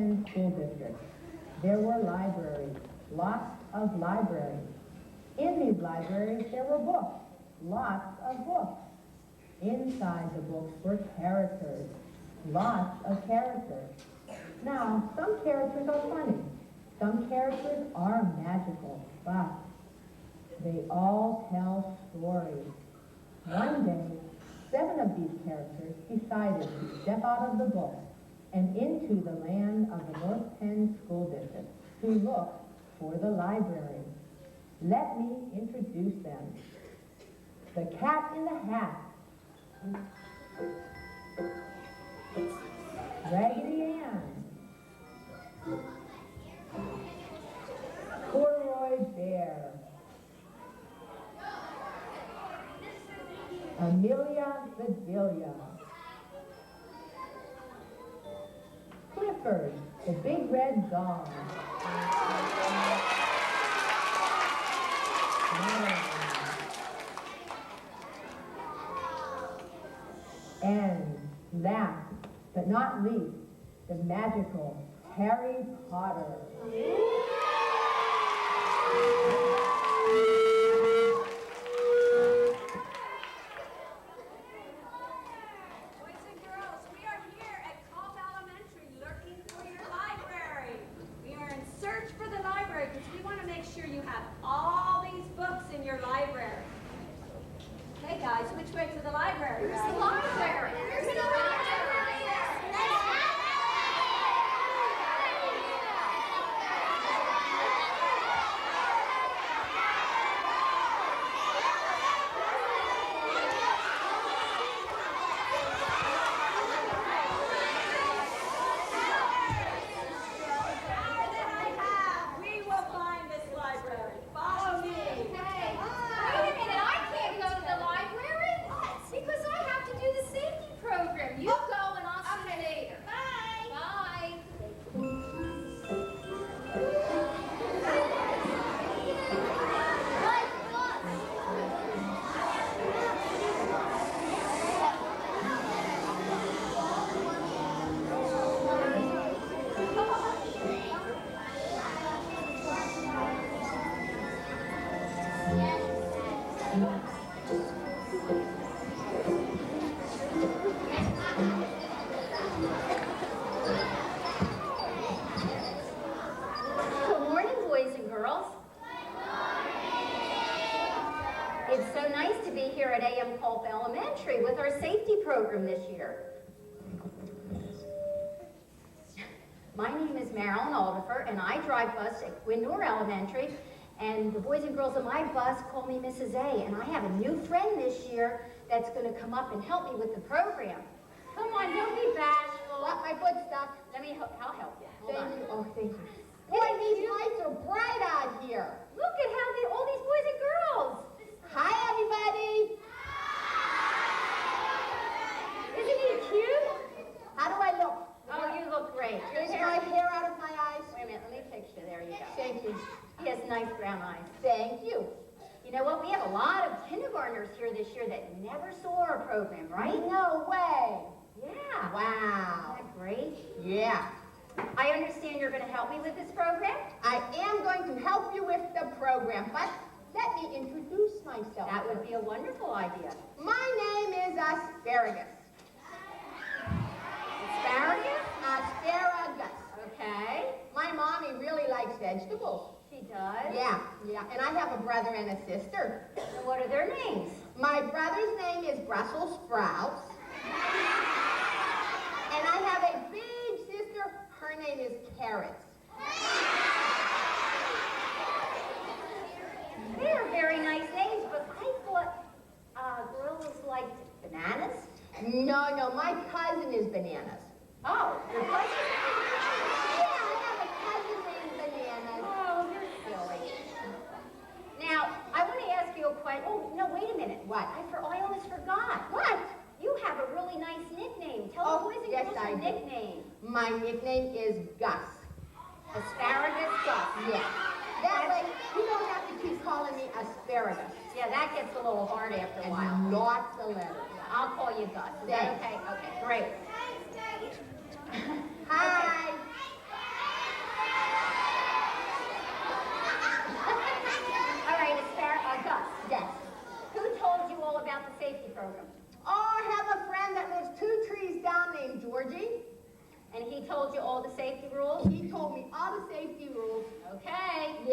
Penn School District, there were libraries, lots of libraries. In these libraries, there were books, lots of books. Inside the books were characters, lots of characters. Now, some characters are funny, some characters are magical, but they all tell stories. One day, 7 of these characters decided to step out of the book and into the land of the North Penn School District to look for the library. Let me introduce them. The Cat in the Hat, Raggedy Ann, Corroy Bear, Amelia Bedelia, Clifford, the Big Red Dog, and last but not least, the magical Harry Potter. Guys, which way to the library? Where's the library? Where's the library? We will find this library. Follow me. Hey, wait a minute, I can't go to the library because I have to do the safety program. You go and I'll see you later. Bye. Bye. Good morning, boys and girls. It's so nice to be here at A.M. Culp Elementary with our safety program this year. My name is Marilyn Aldifer, and I drive bus at Gwindor Elementary, and the boys and girls on my bus call me Mrs. A, and I have a new friend this year that's going to come up and help me with the program. Come on, don't be bashful. What, my foot stuck? I'll help you. Hold on. Thank you. Oh, thank you. Boy, these lights are bright out here. Look at how all these boys and girls. Hi, everybody. Isn't he cute? How do I look? Oh, you look great. Your Is hair. my hair out of my eyes? Wait a minute, let me fix you. There you go. Thank you. He has nice brown eyes. Thank you. You know what? We have a lot of kindergartners here this year that never saw our program, right? No way. Yeah. Wow. Isn't that great? Yeah. I understand you're going to help me with this program? I am going to help you with the program, but let me introduce myself. That would be a wonderful idea. My name is Asparagus. Asparagus? Asparagus. Okay. My mommy really likes vegetables. She does? Yeah. And I have a brother and a sister. And what are their names? My brother's name is Brussels sprouts. And I have a big sister. Her name is Carrots. They are very nice names, but I thought gorillas liked bananas. No, my cousin is Bananas. Oh, your cousin? Yeah, I have a cousin named Bananas. Oh, you're silly. Now, I want to ask you a question. Oh, no, wait a minute. What? I almost forgot. What? You have a really nice nickname. Tell Oh, the boys and yes, girls I your do. nickname. My nickname is Gus. Asparagus Gus. Yeah. That way, you don't have to keep calling me Asparagus. Yeah, that gets a little hard after a while. And lots of letters. I'll call you Gus. Is that Thanks. okay? Okay, great. Hi.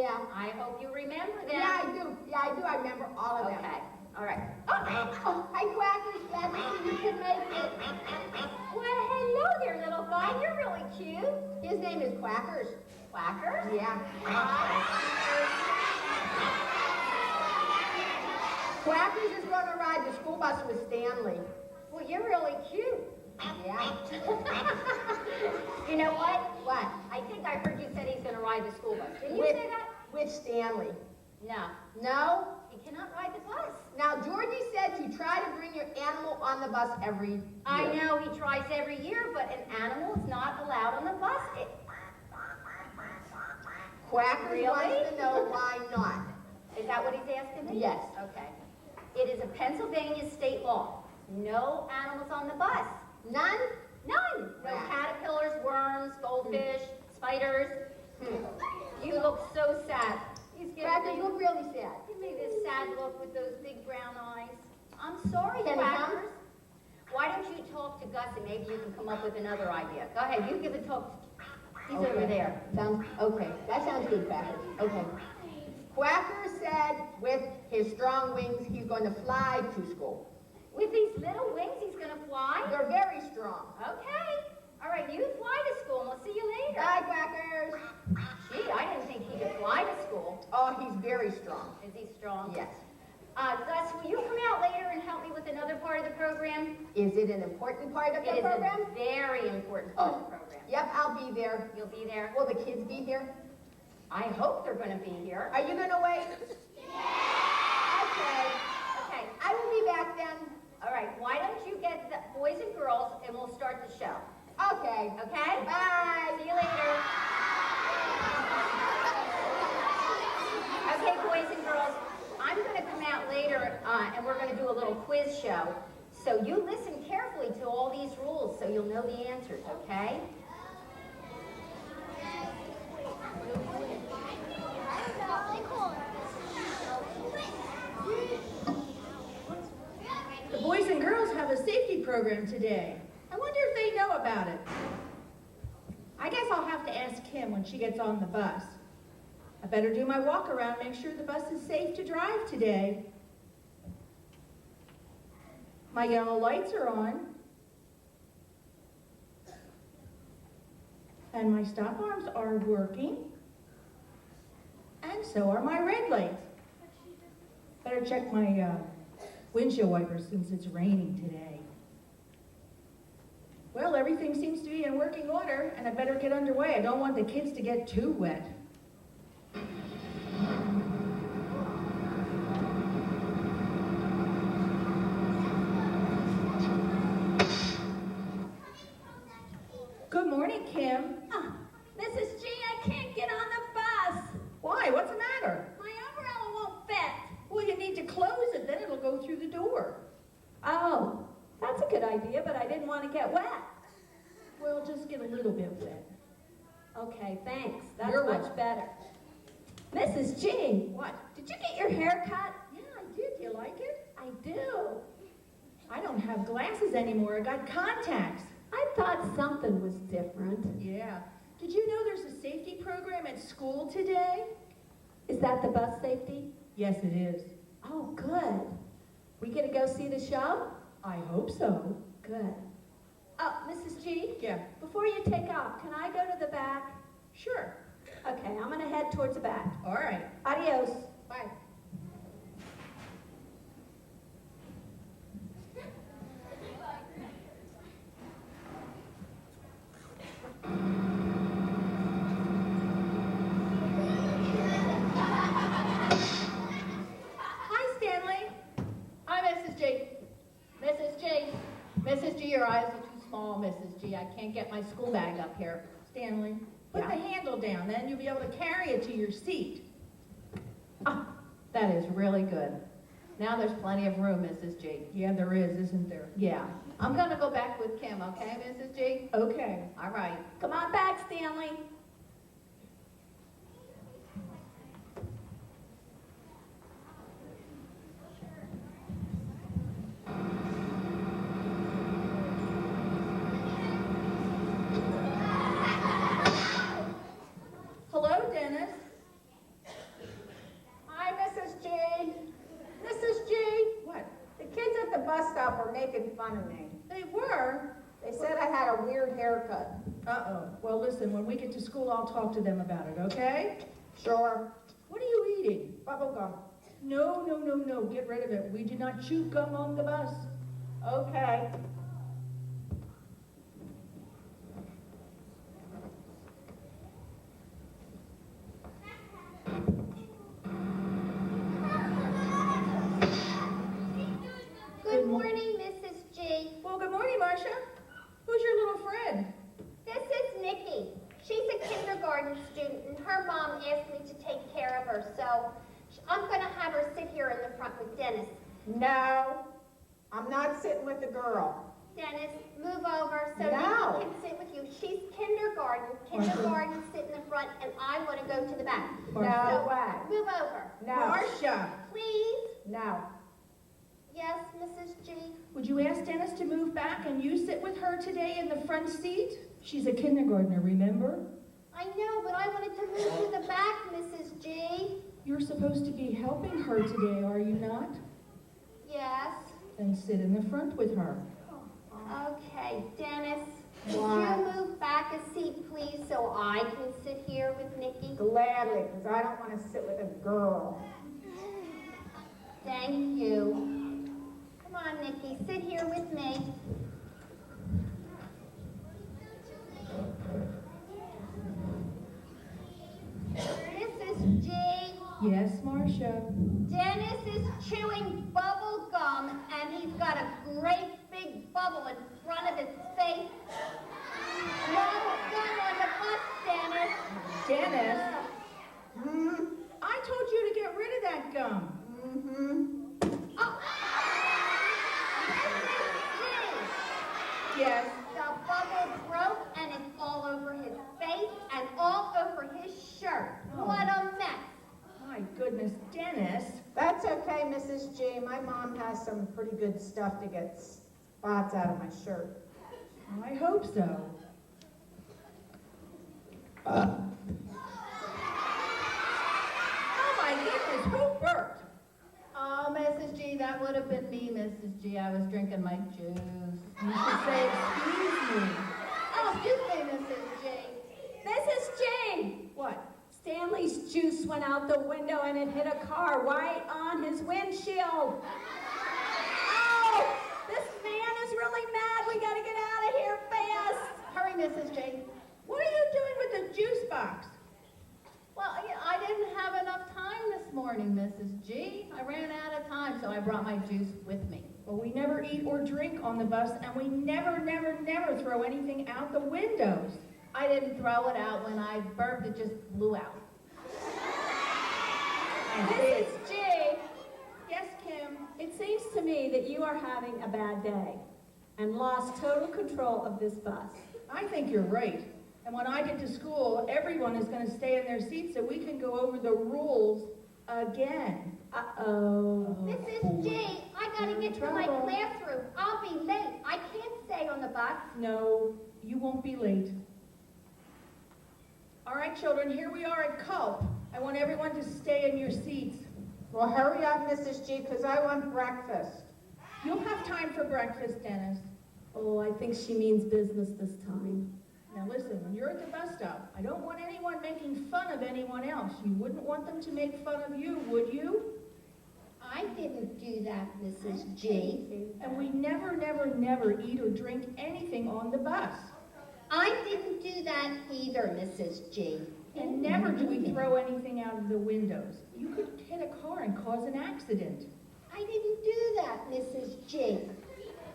Yeah. I hope you remember them. Yeah, I do. Yeah, I do. I remember all of them. Okay, all right. Oh, hi, Quackers. Glad to see you can make it. Well, hello there, little guy. You're really cute. His name is Quackers. Quackers? Yeah. Hi. Quackers is going to ride the school bus with Stanley. Well, you're really cute. Yeah. You know what? What? I think I heard you said he's going to ride the school bus. Didn't you With, say that? with Stanley. No. No? He cannot ride the bus. Now, Georgie said you try to bring your animal on the bus every year. I know he tries every year, but an animal is not allowed on the bus. Quackers Really? wants to know why not. Is that what he's asking me? Yes. Okay. It is a Pennsylvania state law. No animals on the bus. None? None. No Wow. caterpillars, worms, goldfish, spiders. You look so sad. He's giving Quackers, me, you look really sad. give me this sad look with those big brown eyes. I'm sorry, Can he come? Quackers. Why don't you talk to Gus and maybe you can come up with another idea. Go ahead, you give a talk. He's Okay. over there. Sounds okay. That sounds good, Quackers. Okay. Quacker said with his strong wings, he's going to fly to school. With these little wings, he's going to fly? They're very strong. Okay. All right, you fly to school and we'll see you later. Bye, Quackers. Gee, I didn't think he could fly to school. Oh, he's very strong. Is he strong? Yes. Gus, will you come out later and help me with another part of the program? Is it an important part of the It is program? a very important part of the program. Yep, I'll be there. You'll be there? Will the kids be here? I hope they're going to be here. Are you going to wait? Okay. Okay. I will be back then. All right, why don't you get the boys and girls and we'll start the show. Okay. Okay? Bye. See you later. Okay, boys and girls, I'm going to come out later and we're going to do a little quiz show. So you listen carefully to all these rules so you'll know the answers, okay? The boys and girls have a safety program today. I wonder if they know about it. I guess I'll have to ask Kim when she gets on the bus. I better do my walk around, make sure the bus is safe to drive today. My yellow lights are on. And my stop arms are working. And so are my red lights. Better check my windshield wipers since it's raining today. Well, everything seems to be in working order, and I better get underway. I don't want the kids to get too wet. Good morning, Kim. Mrs. G, I can't get on the bus. Why? What's the matter? My umbrella won't fit. Well, you need to close it, then it'll go through the door. Oh, that's a good idea, but I didn't want to get wet. Well, just get a little bit wet. Okay, thanks. That's You're much welcome. better. Mrs. G, What? did you get your hair cut? Yeah, I did. You like it? I do. I don't have glasses anymore. I got contacts. I thought something was different. Yeah. Did you know there's a safety program at school today? Is that the bus safety? Yes, it is. Oh, good. We gonna go see the show? I hope so. Good. Oh, Mrs. G, Yeah, before you take off, can I go to the back? sure. Okay, I'm gonna head towards the back. All right. Adios. Bye. Hi, Stanley. Hi, Mrs. G. Mrs. G. Mrs. G, your eyes are too small, Mrs. G. I can't get my school bag up here. Stanley, put Yeah. the handle down, then you'll be able to carry it to your seat. Ah, that is really good. Now there's plenty of room, Mrs. G. Yeah, there is, isn't there? Yeah. I'm gonna go back with Kim, okay, Mrs. G? Okay. All right. Come on back, Stanley. Hello, Dennis. making fun of me. They were? They said I had a weird haircut. Uh-oh. Well, listen, when we get to school, I'll talk to them about it, okay? Sure. What are you eating? Bubble gum. No, no, no, no. Get rid of it. We do not chew gum on the bus. Okay. Good morning, Mrs. G. Well, good morning, Marcia. Who's your little friend? This is Nikki. She's a kindergarten student, and her mom asked me to take care of her, so I'm going to have her sit here in the front with Dennis. No, I'm not sitting with the girl. Dennis, move over so No. Nikki can sit with you. She's kindergarten. Kindergarten, sit in the front, and I want to go to the back. No So, way. move over. No. Marcia, Please. No. Yes, Mrs. G. would you ask Dennis to move back and you sit with her today in the front seat? She's a kindergartner, remember? I know, but I wanted to move to the back, Mrs. G. You're supposed to be helping her today, are you not? Yes. Then sit in the front with her. Okay, Dennis, What? would you move back a seat, please, so I can sit here with Nikki? Gladly, because I don't want to sit with a girl. Thank you. Come on, Nikki, sit here with me. Mrs. G, Yes, Marcia. Dennis is chewing bubble gum, and he's got a great big bubble in front of his face. No gum on the bus, Dennis. Dennis, I told you to get rid of that gum. Oh. Mrs. G. Yes. The bubble broke and it's all over his face and all over his shirt. What a mess. My goodness, Dennis. That's okay, Mrs. G. My mom has some pretty good stuff to get spots out of my shirt. I hope so. Oh my goodness, who burped? Oh, Mrs. G, that would have been me, Mrs. G. I was drinking my juice. You should say, excuse me. Oh, excuse me, Mrs. G. Mrs. G! What? Stanley's juice went out the window and it hit a car right on his windshield. Oh! This man is really mad. We gotta get out of here fast. Hurry, Mrs. G. What are you doing with the juice box? Well, I didn't have enough time this morning, Mrs. G. I ran out of time, so I brought my juice with me. Well, we never eat or drink on the bus, and we never, never, never throw anything out the windows. I didn't throw it out when I burped, it just blew out. Mrs. G, Yes, Kim? it seems to me that you are having a bad day and lost total control of this bus. I think you're right. And when I get to school, everyone is going to stay in their seats so we can go over the rules again. Uh-oh. Mrs. G, I gotta get to my Trouble. classroom. I'll be late. I can't stay on the bus. No, you won't be late. All right, children, here we are at Culp. I want everyone to stay in your seats. Well, hurry up, Mrs. G, because I want breakfast. You'll have time for breakfast, Dennis. Oh, I think she means business this time. Now listen, when you're at the bus stop, I don't want anyone making fun of anyone else. You wouldn't want them to make fun of you, would you? I didn't do that, Mrs. G. And we never, never, never eat or drink anything on the bus. I didn't do that either, Mrs. G. And never do we throw anything out of the windows. You could hit a car and cause an accident. I didn't do that, Mrs. G.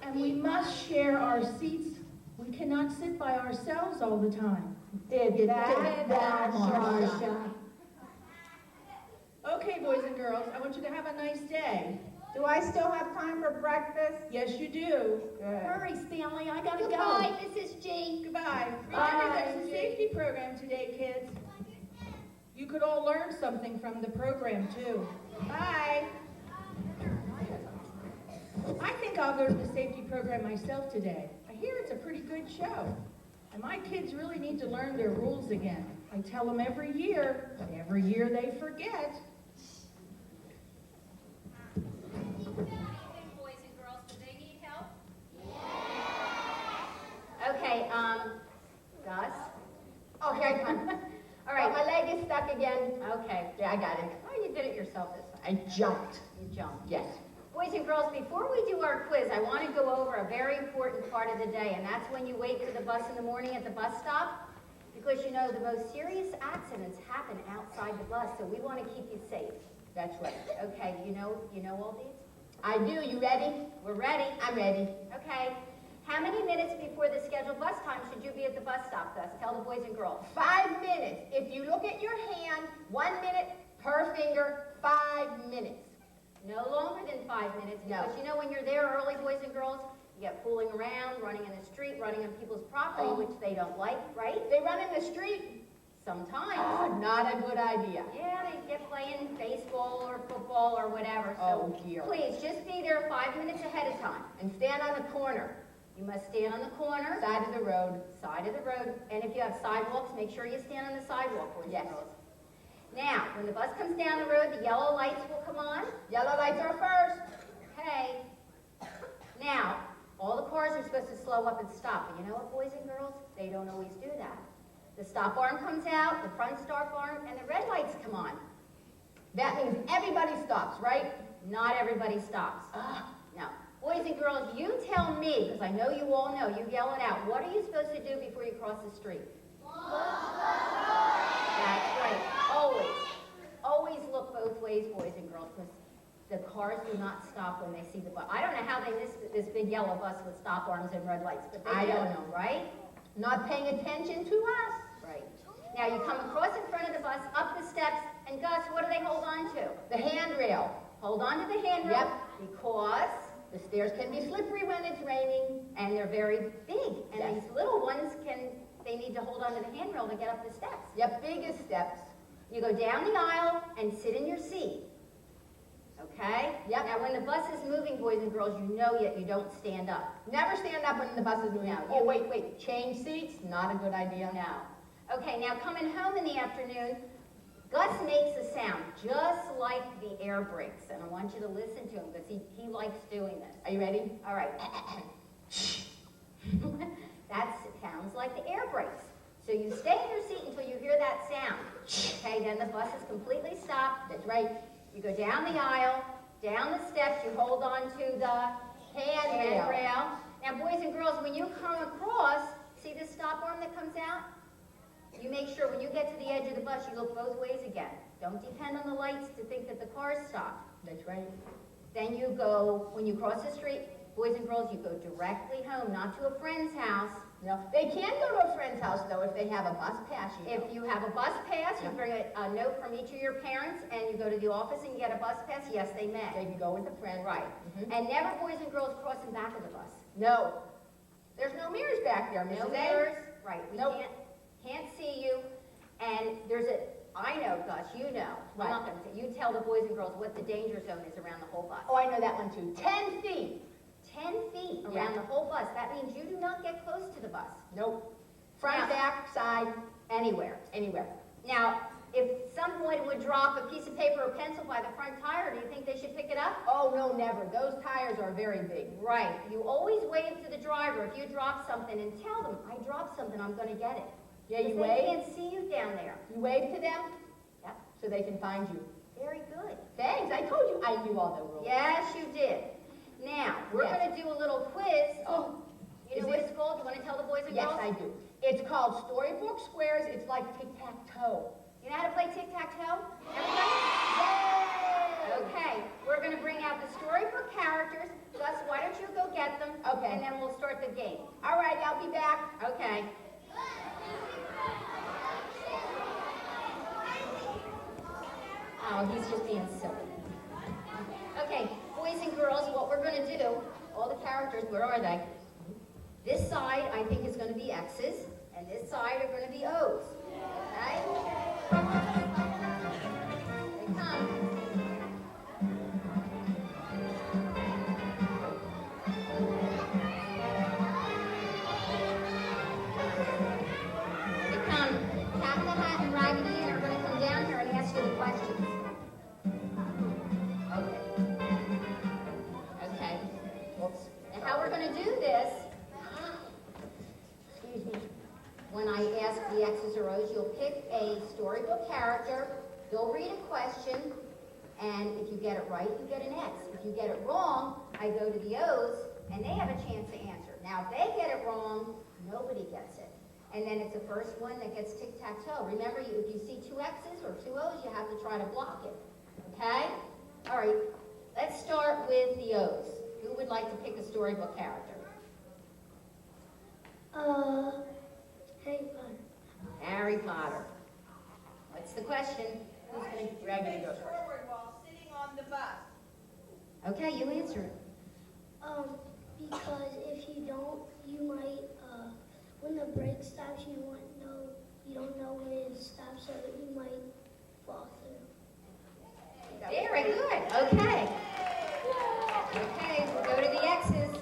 And we must share our seats. We cannot sit by ourselves all the time. Did that, Marcia. Okay, boys and girls, I want you to have a nice day. Do I still have time for breakfast? Yes, you do. Good. Hurry, Stanley, I gotta Goodbye, go. Mrs. G. Goodbye. Remember, Bye. there's a safety program today, kids. You could all learn something from the program, too. Bye. I think I'll go to the safety program myself today. I hear it's a pretty good show. And my kids really need to learn their rules again. I tell them every year, but every year they forget. Boys and girls, do they need help? stuck again. Okay. Yeah, I got it. Oh, you did it yourself this time. I jumped. You jumped. Yes. Boys and girls, before we do our quiz, I want to go over a very important part of the day, and that's when you wait for the bus in the morning at the bus stop, because you know the most serious accidents happen outside the bus, so we want to keep you safe. That's right. Okay, you know all these? I do. You ready? We're ready. I'm ready. Okay. How many minutes before the scheduled bus time should you be at the bus stop, Gus? Tell the boys and girls. 5 minutes. If you look at your hand, 1 minute per finger, 5 minutes. No longer than 5 minutes, No. because you know when you're there early, boys and girls, you get fooling around, running in the street, running on people's property, Oh. which they don't like, right? They run in the street. Sometimes. Oh, not a good idea. Yeah, they get playing baseball or football or whatever. So Oh, dear. please, just be there 5 minutes ahead of time. And stand on the corner, You must stand on the corner, side of the road. side of the road, and if you have sidewalks, make sure you stand on the sidewalk, boys Yes. and girls. Now, when the bus comes down the road, the yellow lights will come on. Yellow lights are first. Okay. Now, all the cars are supposed to slow up and stop, but you know what, boys and girls? They don't always do that. The stop arm comes out, the front stop arm, and the red lights come on. That means everybody stops, right? Not everybody stops. Ah, Now, boys and girls, you tell me, because I know you all know, you yell it out. What are you supposed to do before you cross the street? That's right. Always. Always look both ways, boys and girls, because the cars do not stop when they see the bus. I don't know how they missed this big yellow bus with stop arms and red lights, but they I do, don't know. right? not paying attention to us. Right. Now you come across in front of the bus, up the steps, and Gus, what do they hold on to? The handrail. Hold on to the handrail Yep. because The stairs can be slippery when it's raining. and they're very big, and Yes. these little ones they need to hold on to the handrail to get up the steps. Yep, biggest steps. You go down the aisle and sit in your seat. Okay? Yep. Now when the bus is moving, boys and girls, you know yet you don't stand up. Never stand up when the bus is moving. No, Oh, you- wait. Change seats? Not a good idea. No. Okay, now coming home in the afternoon, Gus makes a sound just like the air brakes, and I want you to listen to him because he likes doing this. Are you ready? All right. That sounds like the air brakes. So you stay in your seat until you hear that sound. Okay, then the bus is completely stopped. That's right. You go down the aisle, down the steps, you hold on to the Handrail. handrail. Now, boys and girls, when you come across, see this stop arm that comes out? You make sure when you get to the edge of the bus, you look both ways again. Don't depend on the lights to think that the cars stop. That's right. Then you go, when you cross the street, boys and girls, you go directly home, not to a friend's house. No, they can go to a friend's house though if they have a bus pass. You know. If you have a bus pass, you Yeah. bring a note from each of your parents, and you go to the office and you get a bus pass, yes, they may. They can go with a friend. Right. Mhm. And never, boys and girls, cross in back of the bus. No. There's no mirrors back there, Mrs. No A. mirrors. Right. We Nope. can't see you. And I know, Gus, you know. Right. I'm not going to say. You tell the boys and girls what the danger zone is around the whole bus. Oh, I know that one too. 10 feet. 10 feet around Yeah. the whole bus. That means you do not get close to the bus. Nope. Front, Now- back, side, Anywhere. anywhere. Now, if someone would drop a piece of paper or pencil by the front tire, do you think they should pick it up? Oh, no, never. Those tires are very big. Right. You always wave to the driver if you drop something and tell them, I dropped something, I'm going to get it. Yeah, you Because they wave. can't see you down there. You wave to them Yep. so they can find you. Very good. Thanks. I told you I knew all the rules. Yes, you did. Now, we're Yes. going to do a little quiz. Oh, You know is what it- it's called? You want to tell the boys and yes, girls? I do. It's called Storybook Squares. It's like tic-tac-toe. You know how to play tic-tac-toe? Everybody? Yay! Okay, we're going to bring out the storybook characters. Gus, why don't you go get them? Okay. And then we'll start the game. All right, I'll be back. Okay. Oh, he's just being silly. Okay, boys and girls, what we're going to do, all the characters, where are they? This side, I think, is going to be X's, and this side are going to be O's. Okay? They come. They come. Cat in the Hat and Raggedy Ann are going to come down here and ask you the questions. Okay. Okay. Whoops. And how we're going to do this, excuse me, when I ask the X's or O's, you'll pick a storybook character. You'll read a question, and if you get it right, you get an X. If you get it wrong, I go to the O's, and they have a chance to answer. Now, if they get it wrong, nobody gets it. And then it's the first one that gets tic-tac-toe. Remember, if you see two X's or two O's, you have to try to block it. Okay? All right, let's start with the O's. Who would like to pick a storybook character? Harry Potter. Harry Potter. What's the question? Who's going to drag it? Goes first. Forward while sitting on the bus. Okay, you answer it. Because if you don't, you might, when the brake stops, you don't know when it stops, so you might fall through. Very good. Okay. Okay, we'll go to the X's.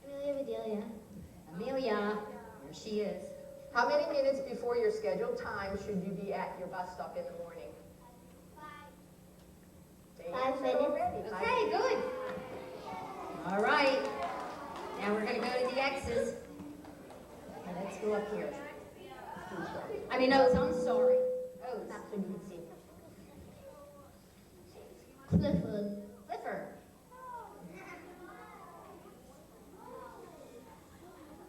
Amelia Bedelia. Amelia, there she is. How many minutes before your scheduled time should you be at your bus stop in the morning? 5 minutes. Already. Okay, good. All right. Now we're going to go to the X's. Okay, let's go up here. I mean, O's, I'm sorry. O's. Not so you can see. Clifford. Clifford.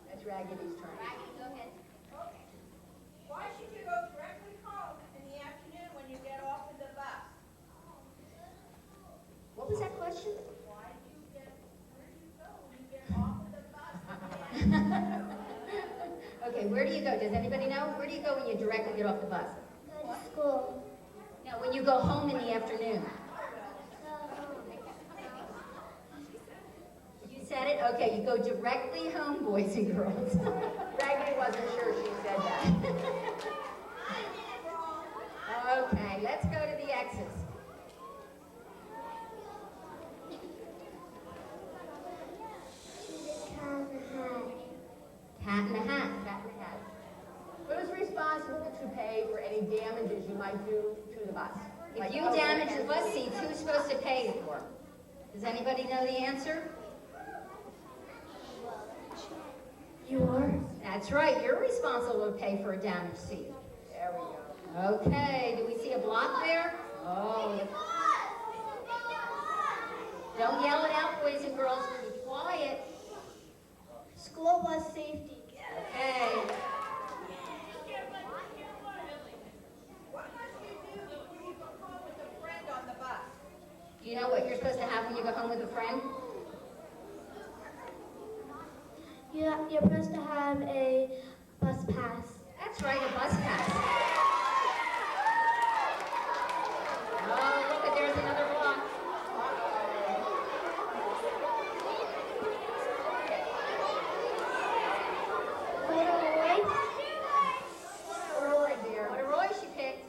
That's Raggedy's turn. Why should you go directly home in the afternoon when you get off of the bus? What was that question? Where do you go when you get off of the bus? Okay, where do you go? Does anybody know? Where do you go when you directly get off the bus? Go to school. No, when you go home in the afternoon. You said it? Okay, you go directly home, boys and girls. Raggedy wasn't sure she said that. Okay, let's go to the X's. Cat in the hat. Cat in the hat. Who's responsible to pay for any damages you might do to the bus? If you damage the bus seats, who's supposed to pay it for? Does anybody know the answer? You are? That's right, you're responsible to pay for a damaged seat. There we go. Okay, do we see a block there? Oh. Don't yell it out, boys and girls. Be quiet. School bus safety. Okay. What must you do when you go home with a friend on the bus? Do you know what you're supposed to have when you go home with a friend? You're supposed to have a bus pass. That's right, a bus pass. Oh, look, there's another block. Roy, she picked.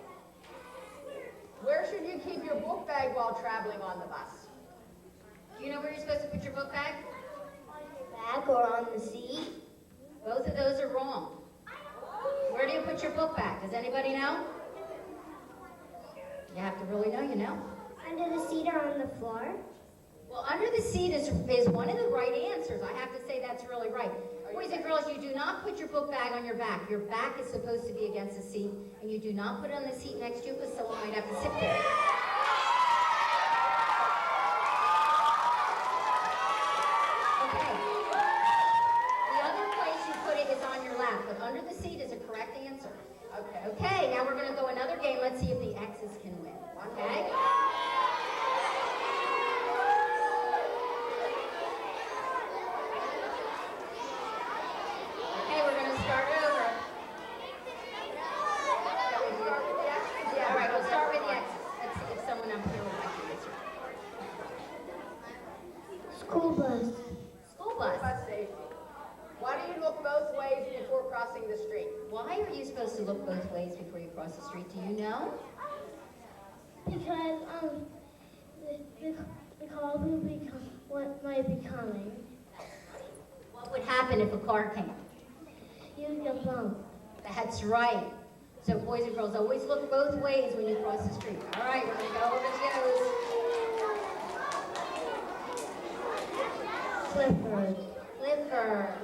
Where should you keep your book bag while traveling on the bus? Do you know where you're supposed to put your book bag? Back or on the seat? Both of those are wrong. Where do you put your book bag? Does anybody know? You have to really know, you know. Under the seat or on the floor? Well, under the seat is one of the right answers. I have to say that's really right. Boys and girls, you do not put your book bag on your back. Your back is supposed to be against the seat, and you do not put it on the seat next to you because someone might have to sit there. Okay. The other place you put it is on your lap, but under the seat is a correct answer. Okay. Okay, now we're going to go another game. Let's see if the X's can win. Okay? Okay, we're going to start over. All right, we'll start with the X's. Let's see if someone up here would like to answer. School bus. School bus. Bus safety. Why do you look both ways before crossing the street? Why are you supposed to look both ways before you cross the street? Do you know? Because the car will become what might be coming. What would happen if a car came? You get bumped. That's right. So boys and girls, always look both ways when you cross the street. All right, we're going to go over the O's. Clifford. Clifford. Oliver.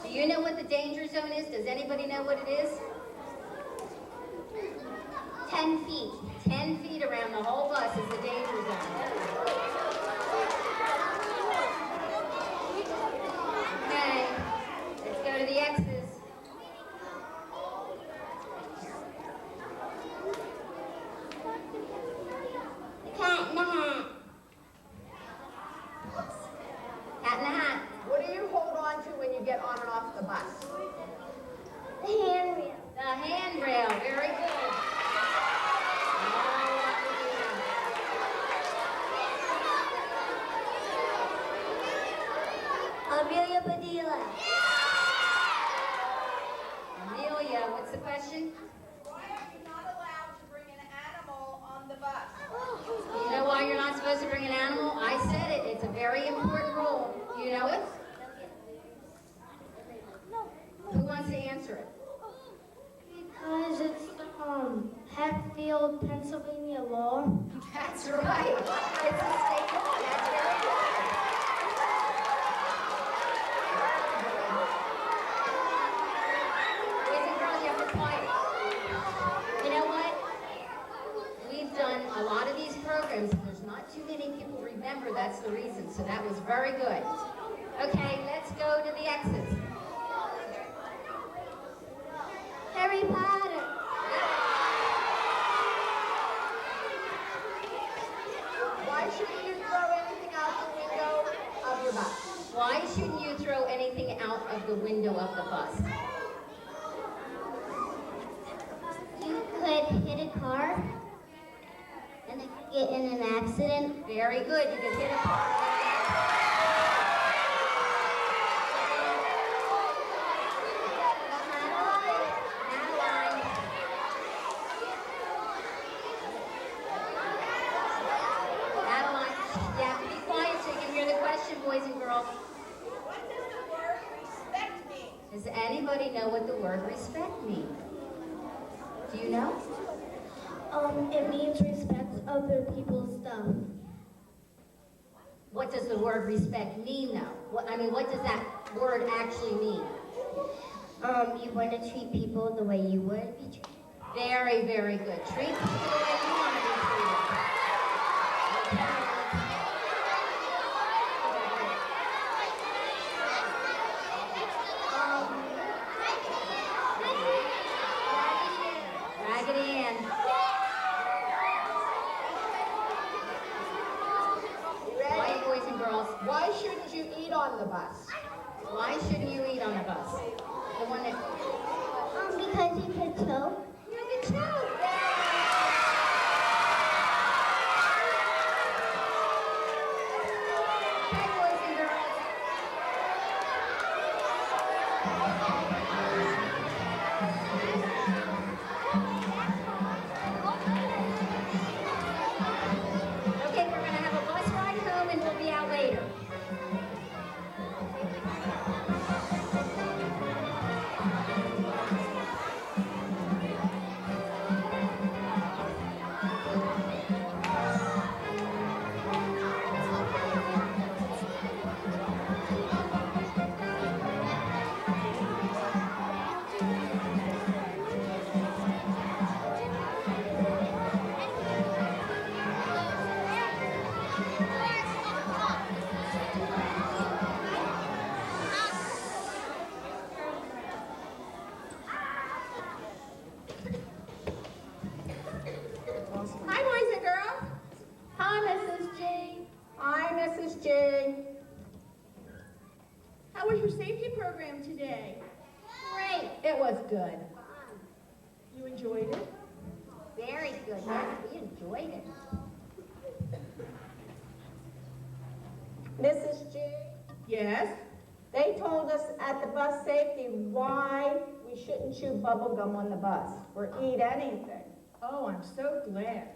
Do you know what the danger zone is? Does anybody know what it is? 10 feet. 10 feet around the whole bus is the danger zone. Okay, let's go to the X's. Cat in the hat. Cat in the hat. What do you hold on to when you get on and off the bus? The handrail. The handrail. Very good. Amelia Padilla. Amelia, what's the question? Why are you not allowed to bring an animal on the bus? You know why you're not supposed to bring an animal? I said it. It's a very important rule. You know it? Who wants to answer it? Because it's Hatfield, Pennsylvania law. That's right. It's a state law. That's very good. Boys and girls, you have to be quiet. You know what? We've done a lot of these programs, and there's not too many people remember that's the reason, so that was very good. Okay, let's go to the X's. Harry Potter. Why shouldn't you throw anything out the window of your bus? Why shouldn't you throw anything out of the window of the bus? You could hit a car and then get in an accident. Very good. You can hit a car. Madeline. Madeline, you have to be quiet so you can hear the question, boys and girls. What does the word respect mean? Does anybody know what the word respect means? Do you know? It means respect other people's stuff. What does the word respect mean, though? What does that word actually mean? You want to treat people the way you would be treated. Very, very good. Treat people the way you want to be treated. Raggedy Ann. Quiet, boys and girls. Why shouldn't you eat on the bus? Why shouldn't you eat on a bus? The one that... Because you could choke. You can choke. Okay, boys and girls. Okay, we're going to have a bus ride home and we'll be out later. Hi, boys and girls. Hi, Mrs. G. Hi, Mrs. G. How was your safety program today? Great. It was good. You enjoyed it? Very good. Yes, we enjoyed it. Mrs. G, Yes. they told us at the bus safety why we shouldn't chew bubble gum on the bus or eat anything. Oh, I'm so glad.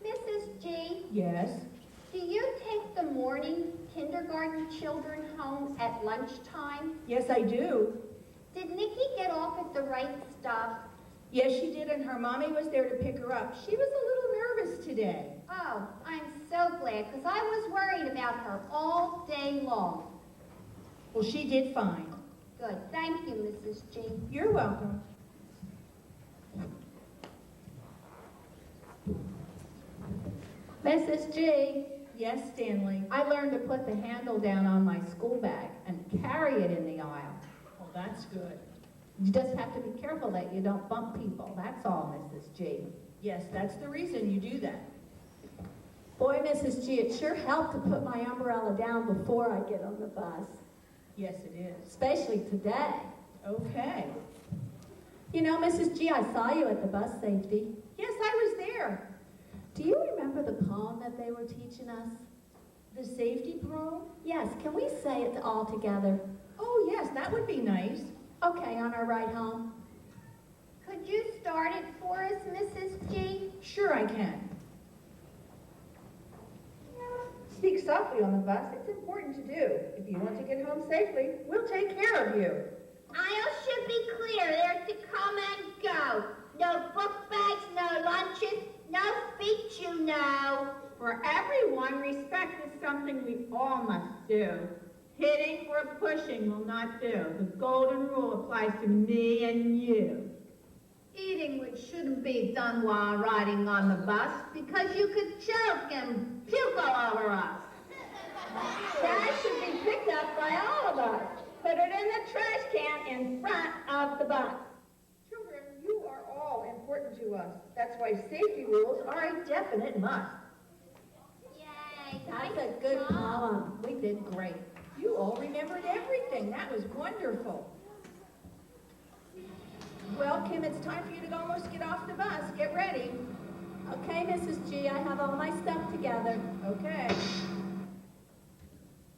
Mrs. G, Yes. do you take the morning kindergarten children home at lunchtime? Yes, I do. Did Nikki get off at the right stop? Yes, she did, and her mommy was there to pick her up. She was a little service today. Oh, I'm so glad, because I was worried about her all day long. Well, she did fine. Good. Thank you, Mrs. G. You're welcome. Mrs. G, Yes, Stanley. I learned to put the handle down on my school bag and carry it in the aisle. Well, that's good. You just have to be careful that you don't bump people. That's all, Mrs. G. Yes, that's the reason you do that. Boy, Mrs. G, it sure helped to put my umbrella down before I get on the bus, Yes, it is. especially today. Okay. You know, Mrs. G, I saw you at the bus safety. Yes, I was there. Do you remember the poem that they were teaching us? The safety poem? Yes, can we say it all together? Oh, yes, that would be nice. Okay, on our ride home. Could you start it for us, Mrs. G? Sure I can. Speak softly on the bus. It's important to do. If you want to get home safely, we'll take care of you. Aisles should be clear. They're to come and go. No book bags, no lunches, no feet, you know. For everyone, respect is something we all must do. Hitting or pushing will not do. The golden rule applies to me and you. Eating which shouldn't be done while riding on the bus because you could choke and puke all over us. Trash should be picked up by all of us. Put it in the trash can in front of the bus. Children, you are all important to us. That's why safety rules are a definite must. Yay. That's a good poem. We did great. You all remembered everything. That was wonderful. Well, Kim, it's time for you to almost get off the bus. Get ready. Okay, Mrs. G, I have all my stuff together. Okay.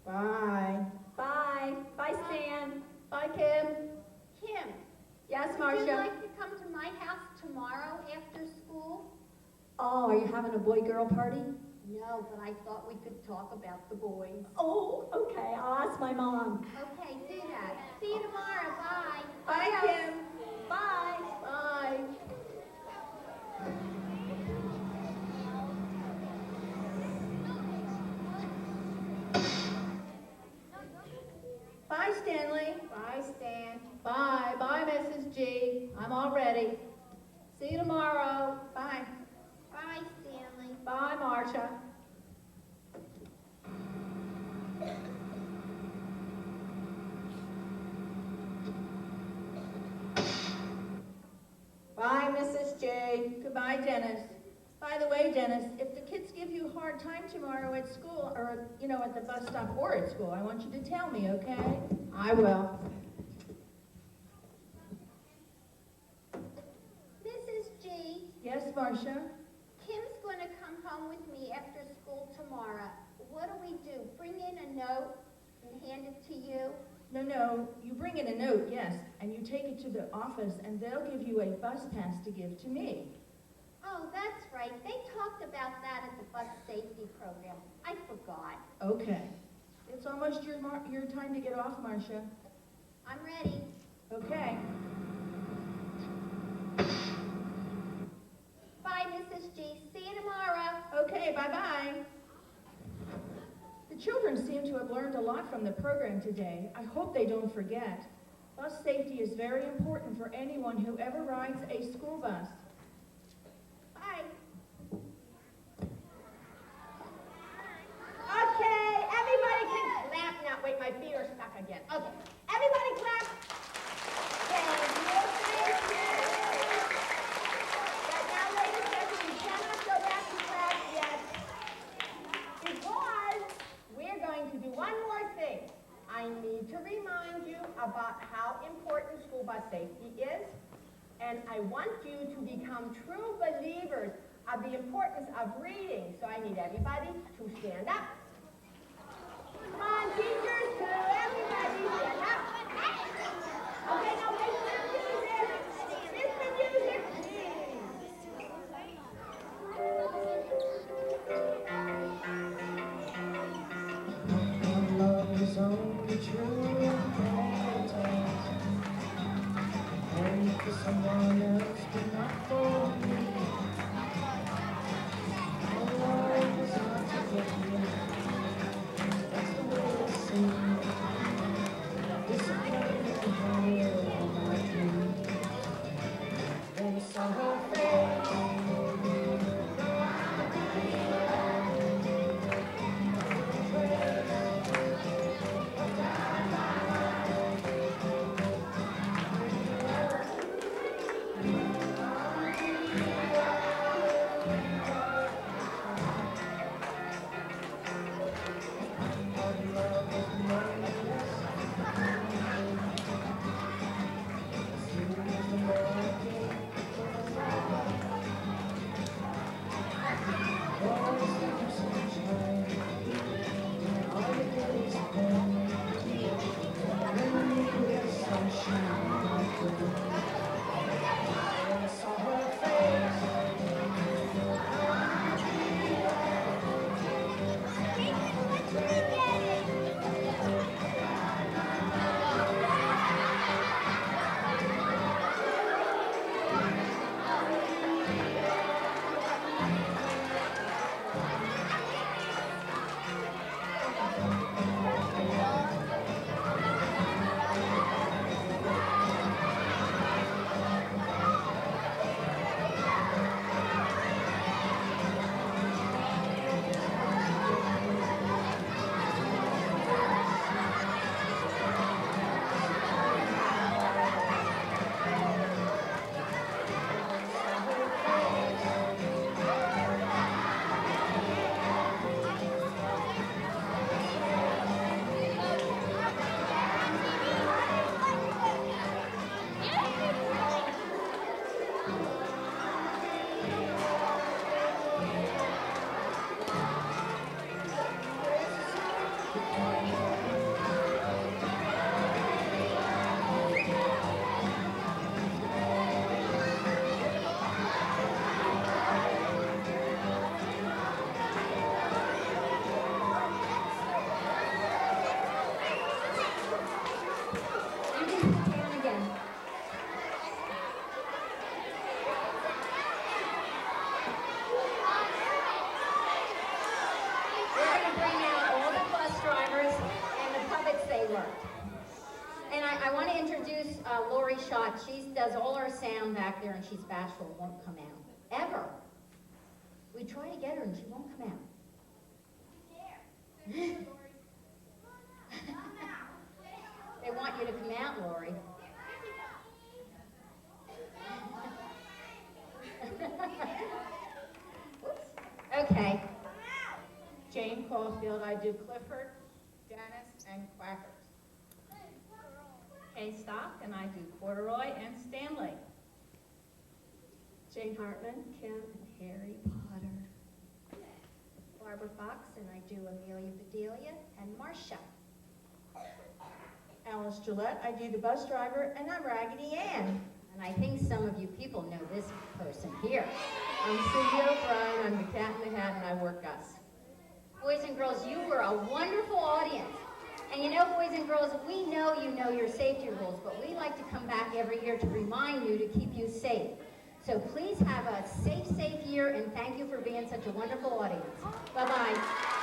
Bye. Bye. Bye, Stan. Bye, Kim. Kim, Yes, would you Marcia? like to come to my house tomorrow after school? Oh, are you having a boy-girl party? No, but I thought we could talk about the boys. Oh, okay. I'll ask my mom. Okay, do that. See you tomorrow. Bye. Bye, Kim. Bye. Bye. Bye, Stanley. Bye, Stan. Bye. Bye, Mrs. G. I'm all ready. See you tomorrow. Bye. Bye, Stanley. Bye, Marcia. Bye, Mrs. J. Goodbye, Dennis. By the way, Dennis, if the kids give you a hard time tomorrow at school, or, at the bus stop or at school, I want you to tell me, okay? I will. Mrs. G, Yes, Marcia? Kim's going to come home with me after school tomorrow. What do? Bring in a note and hand it to you? No, you bring in a note, yes, and you take it to the office, and they'll give you a bus pass to give to me. Oh, that's right. They talked about that at the bus safety program. I forgot. Okay. It's almost your time to get off, Marcia. I'm ready. Okay. Bye, Mrs. G. See you tomorrow. Okay, bye-bye. The children seem to have learned a lot from the program today. I hope they don't forget. Bus safety is very important for anyone who ever rides a school bus. Bye. Okay, everybody can clap now. Wait, my feet are stuck again. Okay, everybody clap. Thank you. Now, ladies and gentlemen, we cannot go back to class yet because we're going to do one more thing. I need to remind you about how important school bus safety is, and I want you to become true believers of the importance of reading. So I need everybody to stand up. Come on, teachers, too. Everybody stand up. Okay, now miss the music. Miss the music, please. Love is only true in fairy tales, and for someone else, but not for me. You can sit down again. We're going to bring out all the bus drivers and the puppets they worked. And I want to introduce Lori Schott. She does all our sound back there, and she's bashful, won't come out. Ever. We try to get her, and she won't come out. They want you to come out, Lori. Whoops. Okay. Jane Caulfield, I do Clifford, Dennis, and Quackers. Kay Stock, and I do Corduroy and Stanley. Jane Hartman, Kim, and Harry Potter. Barbara Fox, and I do Amelia Bedelia and Marcia. Alice Gillette, I do the bus driver, and I'm Raggedy Ann. And I think some of you people know this person here. I'm Cindy O'Brien, I'm the Cat in the Hat, and I work Gus. Boys and girls, you were a wonderful audience. And you know, boys and girls, we know you know your safety rules, but we like to come back every year to remind you to keep you safe. So please have a safe year, and thank you for being such a wonderful audience. Bye-bye.